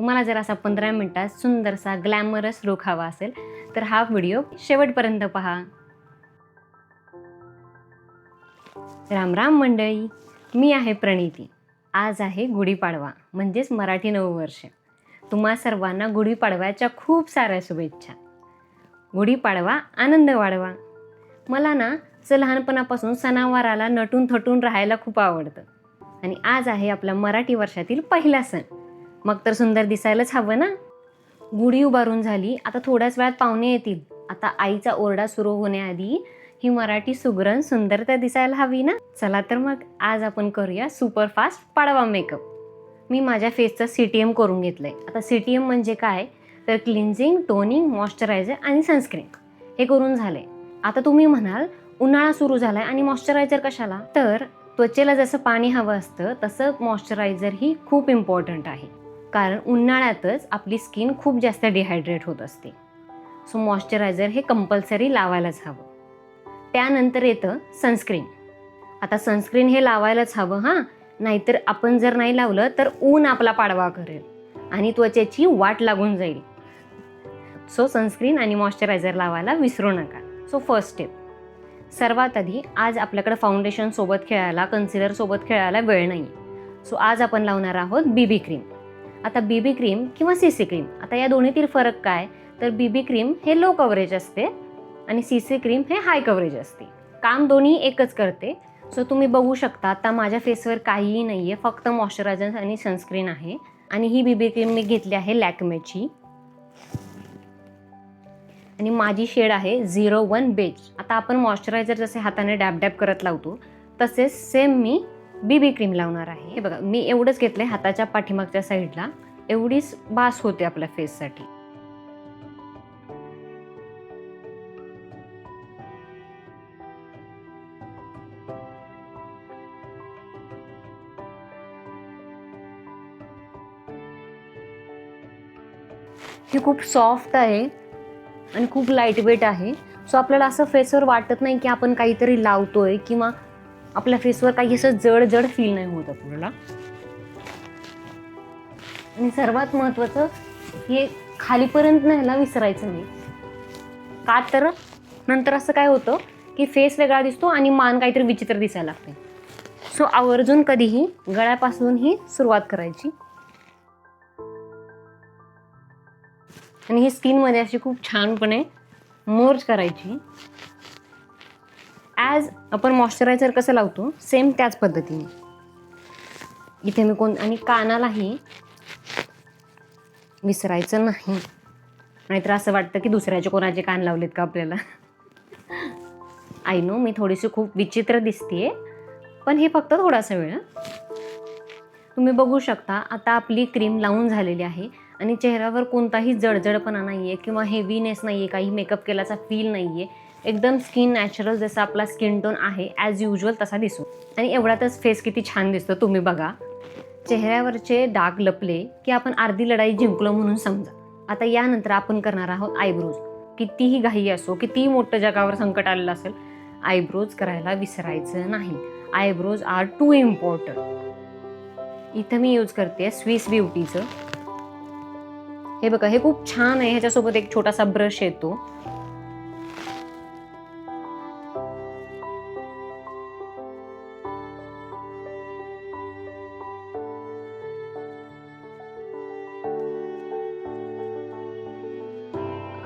तुम्हाला जर असा 15 मिनिटात सुंदरसा ग्लॅमरस लुक हवा असेल तर हा व्हिडिओ शेवटपर्यंत पहा. राम राम मंडळी, मी आहे प्रणिती. आज आहे गुढीपाडवा म्हणजेच मराठी नववर्ष. तुम्हा सर्वांना गुढीपाडव्याच्या खूप साऱ्या शुभेच्छा. गुढीपाडवा आनंद वाढवा. मला ना लहानपणापासून सणावाराला नटून थटून राहायला खूप आवडतं आणि आज आहे आपला मराठी वर्षातील पहिला सण. मग तर सुंदर दिसायलाच हवं ना. गुढी उभारून झाली, आता थोड्याच वेळात पाहुणे येतील. आता आईचा ओरडा सुरू होण्याआधी ही मराठी सुगरण सुंदरता दिसायला हवी ना. चला तर मग आज आपण करूया सुपरफास्ट पाडवा मेकअप. मी माझ्या फेसचं CTM करून घेतलंय. आता CTM म्हणजे काय तर क्लिन्झिंग, टोनिंग, मॉइश्चरायझर आणि सनस्क्रीन हे करून झालंय. आता तुम्ही म्हणाल उन्हाळा सुरू झालाय आणि मॉइश्चरायझर कशाला? तर त्वचेला जसं पाणी हवं असतं तसं मॉइश्चरायझर ही खूप इम्पॉर्टंट आहे. कारण उन्हाळ्यातच आपली स्किन खूप जास्त डिहायड्रेट होत असते. सो मॉइश्चरायझर हे कंपल्सरी लावायलाच हवं. त्यानंतर येतं सनस्क्रीन. आता सनस्क्रीन हे लावायलाच हवं हां, नाहीतर आपण जर नाही लावलं तर ऊन आपला पाडवा करेल आणि त्वचेची वाट लागून जाईल. सो सनस्क्रीन आणि मॉइश्चरायझर लावायला विसरू नका. सो फर्स्ट स्टेप, सर्वात आधी आज आपल्याकडे फाउंडेशन सोबत खेळायला, कन्सिलर सोबत खेळायला वेळ नाही. सो आज आपण लावणार आहोत BB क्रीम. आता BB क्रीम किंवा CC क्रीम, आता या दोन्हीतील फरक काय तर BB क्रीम हे लो कव्हरेज असते आणि CC क्रीम हे हाय कव्हरेज असते. काम दोन्ही एकच करते. सो तुम्ही बघू शकता आता माझ्या फेसवर काहीही नाही आहे, फक्त मॉइश्चरायझर आणि सनस्क्रीन आहे. आणि ही BB क्रीम मी घेतली आहे लॅक्मेची आणि माझी शेड आहे 01 बेज. आता आपण मॉइश्चरायझर जसे हाताने डॅब डॅब करत लावतो तसेच सेम मी BB क्रीम लावणार आहे. हे बघा, मी एवढंच घेतलंय हाताच्या पाठीमागच्या साईडला, एवढीच बास होते आपल्या फेससाठी. ही खूप सॉफ्ट आहे आणि खूप लाईट वेट आहे. सो आपल्याला असं फेसवर वाटत नाही की आपण काहीतरी लावतोय किंवा आपल्या फेसवर काही असं जड जड फील नाही होत आपल्याला. आणि सर्वात महत्त्वाचं, हे खालीपर्यंत न्यायला विसरायचं नाही. का तर नंतर असं काय होतं की फेस वेगळा दिसतो आणि मान काहीतरी विचित्र दिसायला लागते. सो आवर्जून कधीही गळ्यापासून ही सुरुवात करायची आणि ही स्किनमध्ये अशी खूप छानपणे मर्ज करायची. ॲज आपण मॉइश्चरायझर कसं लावतो सेम त्याच पद्धतीने. इथे मी आणि कानालाही विसरायचं नाही, नाहीतर असं वाटतं की दुसऱ्याचे कोणाचे कान लावलेत का आपल्याला. आय नो मी थोडीशी खूप विचित्र दिसतेय, पण हे फक्त थोडासा वेळ. तुम्ही बघू शकता आता आपली क्रीम लावून झालेली आहे आणि चेहऱ्यावर कोणताही जडजडपणा नाही आहे किंवा हेवीनेस नाही आहे, काही मेकअप केल्याचा फील नाही आहे. एकदम स्किन नॅचरल जसा आपला स्किन टोन आहे ॲज युजल तसा दिसतो. आणि एवढ्यातच फेस किती छान दिसतो तुम्ही बघा. चेहऱ्यावरचे डाग लपले की आपण अर्धी लढाई जिंकलो म्हणून समजा. आता यानंतर आपण करणार आहोत आयब्रोज. कितीही घाई असो, कितीही मोठं जगावर संकट आलेलं असेल, आयब्रोज करायला विसरायचं नाही. Eyebrows are too important. इथं मी यूज करते स्विस ब्युटीचं. हे बघा, हे खूप छान आहे. ह्याच्यासोबत एक छोटासा ब्रश येतो.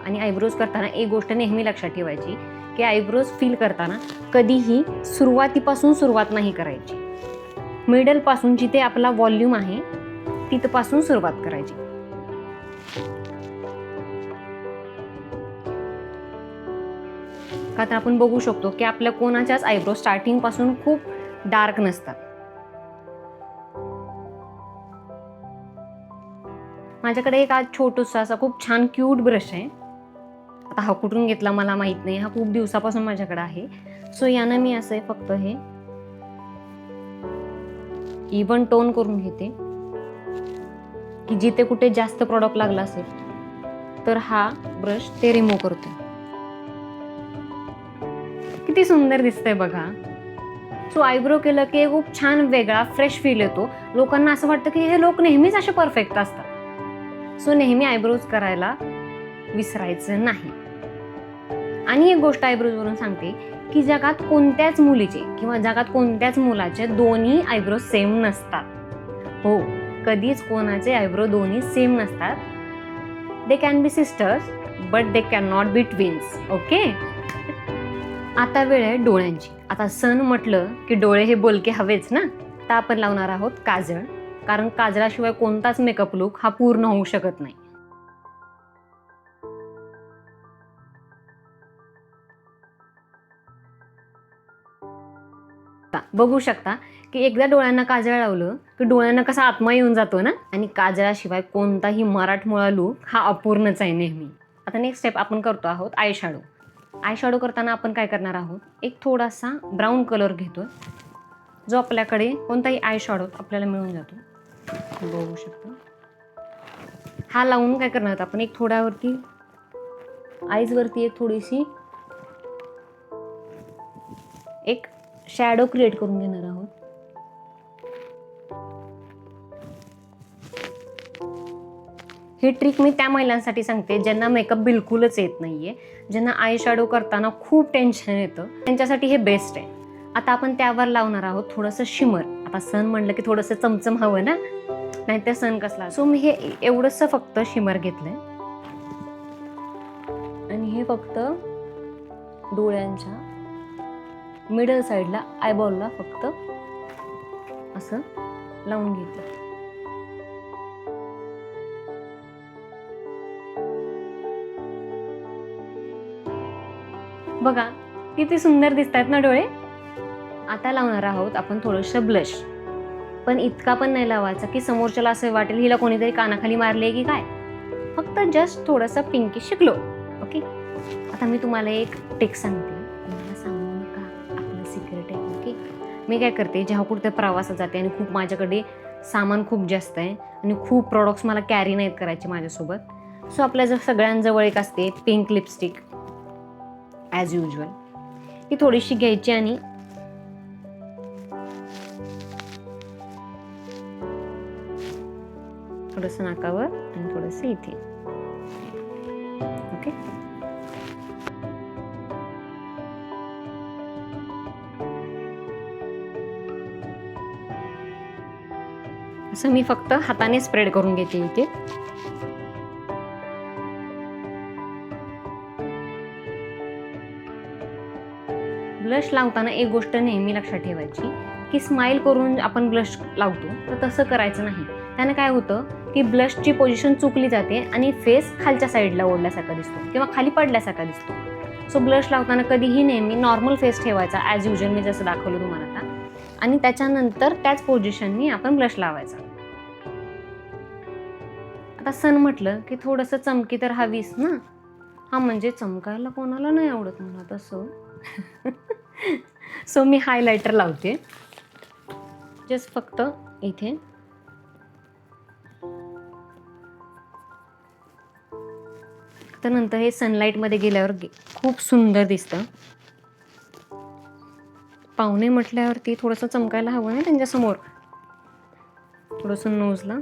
आणि आयब्रोज करताना एक गोष्ट नेहमी लक्षात ठेवायची की आयब्रोज फिल करताना कधीही सुरुवातीपासून सुरुवात नाही करायची. मिडलपासून जिथे आपला व्हॉल्यूम आहे तिथपासून सुरुवात करायची. का तर आपण बघू शकतो की आपल्या कोणाच्याच आयब्रो स्टार्टिंगपासून खूप डार्क नसतात. माझ्याकडे एक आज छोटूसा असा खूप छान क्यूट ब्रश आहे. आता हा कुठून घेतला मला माहित नाही, हा खूप दिवसापासून माझ्याकडे आहे. सो यानं मी असं फक्त हे इव्हन टोन करून घेते की जिथे कुठे जास्त प्रॉडक्ट लागला असेल तर हा ब्रश ते रिमूव्ह करते. किती सुंदर दिसतंय बघा. सो आयब्रो केलं की खूप छान वेगळा फ्रेश फील येतो. लोकांना असं वाटतं की हे लोक नेहमीच असे परफेक्ट असतात, सो नेहमी आयब्रोज करायला विसरायचं नाही. आणि एक गोष्ट आयब्रोजवरून सांगते की जगात कोणत्याच मुलीचे किंवा जगात कोणत्याच मुलाचे दोन्ही आयब्रो सेम नसतात. हो, कधीच कोणाचे आयब्रो दोन्ही सेम नसतात. They can be sisters but they can not be twins. Okay. आता वेळ आहे डोळ्यांची. आता सण म्हटलं की डोळे हे बोलके हवेच ना. तर आपण लावणार आहोत काजळ, कारण काजळाशिवाय कोणताच मेकअप लुक हा पूर्ण होऊ शकत नाही. बघू शकता की एकदा डोळ्यांना काजळ लावलं की डोळ्यांना कसा आत्मा येऊन जातो ना. आणि काजळाशिवाय कोणताही मराठमोळा लुक हा अपूर्णच आहे नेहमी. आता नेक्स्ट स्टेप आपण करतो आहोत आय शॅडो. आय शॅडो करताना आपण काय करणार आहोत, एक थोडासा ब्राऊन कलर घेतो, जो आपल्याकडे कोणताही आय शॅडो आपल्याला मिळून जातो. बघू शकतो. हा लावून काय करणार आहोत आपण, एक थोड्यावरती आईजवरती एक थोडीशी एक शॅडो क्रिएट करून घेणार आहोत. ही ट्रिक मी त्या महिलांसाठी सांगते ज्यांना मेकअप बिलकुलच येत नाहीये, ज्यांना आय शॅडो करताना खूप टेन्शन येतं, त्यांच्यासाठी हे बेस्ट आहे. आता आपण त्यावर लावणार आहोत थोडंसं शिमर. आता सण म्हणलं की थोडंसं चमचम हवं ना, नाहीतर सण कसला. सो मी हे एवढंसं फक्त शिमर घेतलंय आणि हे फक्त डोळ्यांच्या मिडल साईडला आयबॉलला फक्त असं लावून घेते. बघा किती सुंदर दिसतात ना डोळे. आता लावणार आहोत आपण थोडंसं ब्लश, पण इतका पण नाही लावायचा की समोरच्याला असं वाटेल हिला कोणीतरी कानाखाली मारले की काय. फक्त जस्ट थोडंसं पिंकिश ग्लो. ओके. आता मी तुम्हाला एक टिक सांगते, मला सांगू नका, आपलं सिक्रेट आहे. ओके. मी काय करते, जेव्हा कुठे प्रवासात जाते आणि खूप माझ्याकडे सामान खूप जास्त आहे आणि खूप प्रोडक्ट्स मला कॅरी नाहीत करायचे माझ्यासोबत, सो आपल्या जर सगळ्यांजवळ एक असते पिंक लिपस्टिक ॲज युजल, ही थोडीशी घ्यायची आणि थोडंसं नाकावर आणि थोडंसं इथे. ओके. असं मी फक्त हाताने स्प्रेड करून घेते इथे. ब्लश लावताना एक गोष्ट नेहमी लक्षात ठेवायची की स्माइल करून आपण ब्लश लावतो, तर तसं करायचं नाही. त्यानं काय होतं की ब्लशची पोझिशन चुकली जाते आणि फेस खालच्या साईडला ओढल्यासारखा दिसतो किंवा खाली पडल्यासारखा दिसतो. सो ब्लश लावताना कधीही नेहमी नॉर्मल फेस ठेवायचा ॲज युजल, मी जसं दाखवलं तुम्हाला आता, आणि त्याच्यानंतर त्याच पोझिशननी आपण ब्लश लावायचा. आता सण म्हटलं की थोडंसं चमकी तर हवीच ना. हा म्हणजे चमकायला कोणाला नाही आवडत मला तसं. सो मी हायलायटर लावते जस्ट फक्त इथे. तर नंतर हे सनलाईटमध्ये गेल्यावर खूप सुंदर दिसतं. पाहुणे म्हटल्यावरती थोडंसं चमकायला हवं ना त्यांच्यासमोर. थोडंसं नोजला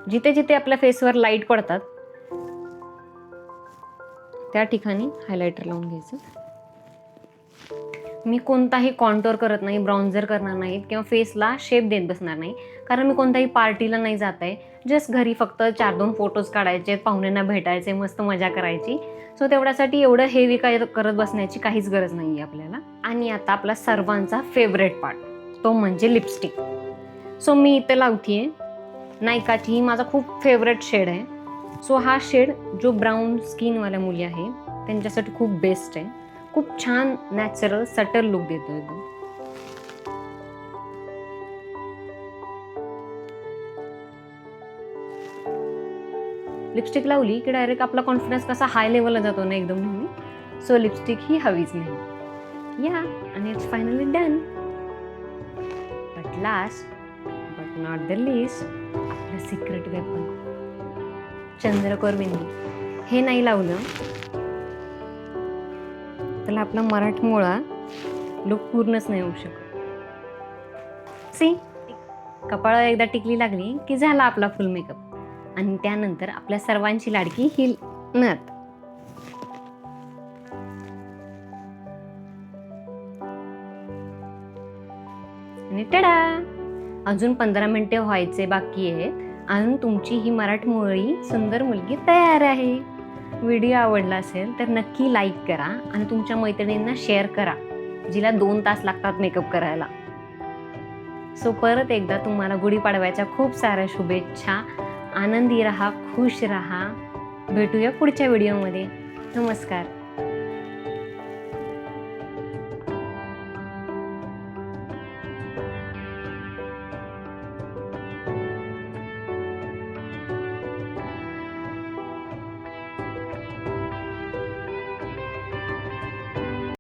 जिथे जिथे आपल्या फेसवर लाईट पडतात त्या ठिकाणी हायलायटर लावून घ्यायचं. मी कोणताही कॉन्टोर करत नाही, ब्राउन्झर करणार नाहीत किंवा फेसला शेप देत बसणार नाही, कारण मी कोणत्याही पार्टीला नाही जात आहे. जस्ट घरी फक्त 4-2 फोटोज काढायचे, पाहुण्यांना भेटायचे, मस्त मजा करायची. सो तेवढ्यासाठी एवढं हेवी काय करत बसण्याची काहीच गरज नाही आहे आपल्याला. आणि आता आपला सर्वांचा फेवरेट पार्ट, तो म्हणजे लिपस्टिक. सो मी इथे लावतीये नायकाची, ही माझा खूप फेवरेट शेड आहे. सो हा शेड जो ब्राऊन स्किनवाल्या मुली आहे त्यांच्यासाठी खूप बेस्ट आहे. खूप छान नॅचरल सटल लुक देतो एकदम. लिपस्टिक लावली की डायरेक्ट आपला कॉन्फिडन्स कसा हाय लेवलला जातो ना एकदम नेहमी. सो लिपस्टिक ही हवीच नाही. या, आणि it's finally done. But last but not the least, आपलं सिक्रेट वेपन चंद्रकोर बिंदी. हे नाही लावलं तर आपला मराठमोळा लुक पूर्णच नाही होऊ शकत. सी, कपाळावर एकदा टिकली लागली की झाला आपला फुल मेकअप. आणि त्यानंतर आपल्या सर्वांची लाडकी ही नथ. आणि टडा, अजून 15 मिनिटे व्हायचे बाकी आहेत आणि तुमची ही मराठमोळी सुंदर मुलगी तयार आहे. व्हिडिओ आवडला असेल तर नक्की लाईक करा आणि तुमच्या मैत्रिणींना शेअर करा, जिला 2 तास लागतात मेकअप करायला. सो परत एकदा तुम्हाला गुढीपाडव्याच्या खूप साऱ्या शुभेच्छा. आनंदी राहा, खुश राहा. भेटूया पुढच्या व्हिडिओमध्ये. नमस्कार.